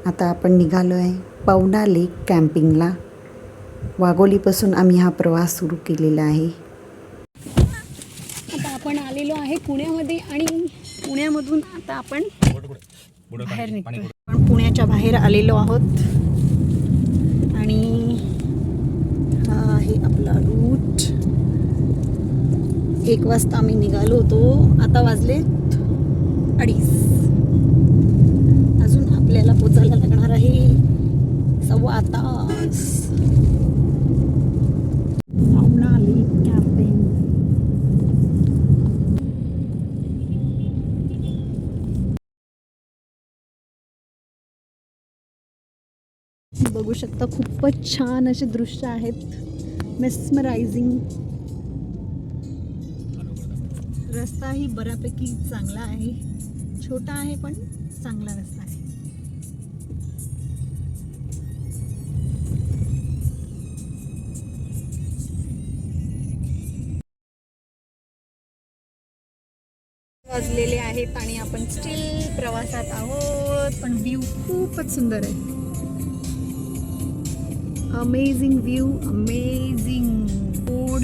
आता आपण निघालो आहे पवना लेक कॅम्पिंगला. वाघोलीपासून आम्ही हा प्रवास सुरू केलेला आहे. आता आपण आलेलो आहे पुण्यामध्ये आणि पुण्यामधून आता आपण बाहेर निघतोय. आपण पुण्याच्या बाहेर आलेलो आहोत आणि हा आहे आपला रूट. 1 वाजता आम्ही निघालो होतो, आता वाजलेत 2:30. अजून आपल्याला पोचायला लागणार आहे 1.25 तास. पवना लेक कॅम्पिंग. बघू शकता खूपच छान असे दृश्य आहेत, मेस्मरायझिंग. रस्ताही बऱ्यापैकी चांगला आहे, छोटा आहे पण चांगला रस्ता आहे. वाजलेले आहेत आणि आपण स्टील प्रवासात आहोत, पण व्ह्यू खूपच सुंदर आहे. Amazing view, amazing food.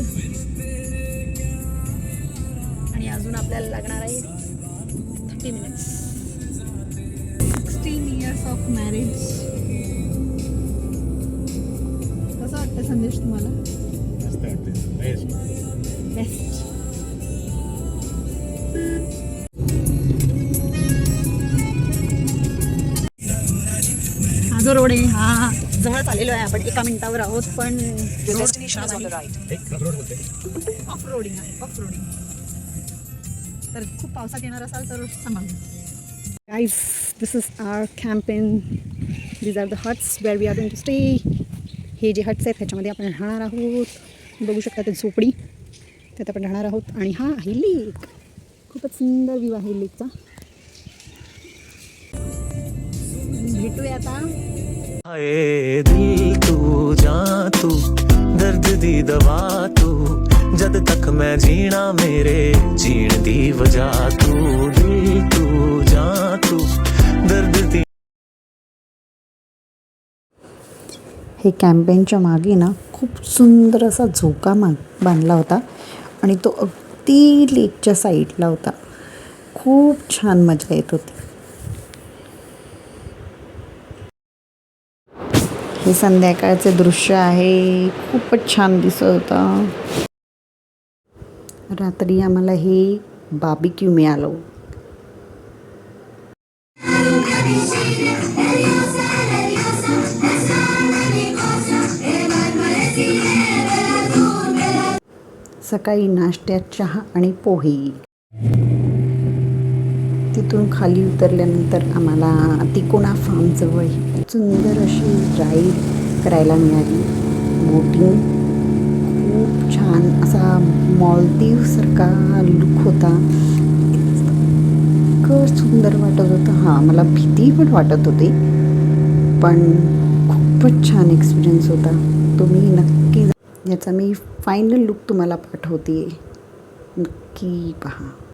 आणि अजून आपल्याला लागणार आहे 30 मिनिट्स. 16 years of marriage. कसं वाटतं संदेश तुम्हाला? बेस्ट. हा जो रोड आहे हा जवळच आलेलो आहे. आपण 1 मिनिटावर आहोत, पण ऑफ रोडिंग आहे, ऑफ रोडिंग. तर खूप पावसात येणार असाल तर सांभाळून. Guys, this is our camping. These are the huts where we are going to stay. हे जे हट्स आहेत ह्याच्यामध्ये आपण राहणार आहोत. बघू शकता ते झोपडी, त्यात आपण राहणार आहोत. आणि हा आहे लेक. खूपच सुंदर व्ह्यू आहे लेकचा. भेटूया आता. आए दिल तू जा तू दर्द दी दवा तू जद तक मैं जीना मेरे जीण दी वजह तू दिल तू जा तू दर्द दी. हे कॅम्पेनच्या मागे ना खूप सुंदर असा झोका बांधला होता आणि तो अगदी लेकच्या साईडला होता. खूप छान मजा येत होती. हे संध्याकाळचे दृश्य आहे, खूपच छान दिसत होतं. रात्री आम्हाला हे बार्बेक्यू मिळालं. सकाळी नाश्त्यात चहा आणि पोहे. तिथून खाली उतरल्यानंतर आम्हाला तिकोना फार्मजवळ सुंदर अशी राईड करायला मिळाली. बोटिंग खूप छान असा मॉलदीवसारखा लुक होता. इतकं सुंदर वाटत होतं. हां, मला भीती पण वाटत होती, पण खूपच छान एक्सपिरियन्स होता. तुम्ही नक्की याचा मी फायनल लुक तुम्हाला पाठवते, नक्की पहा.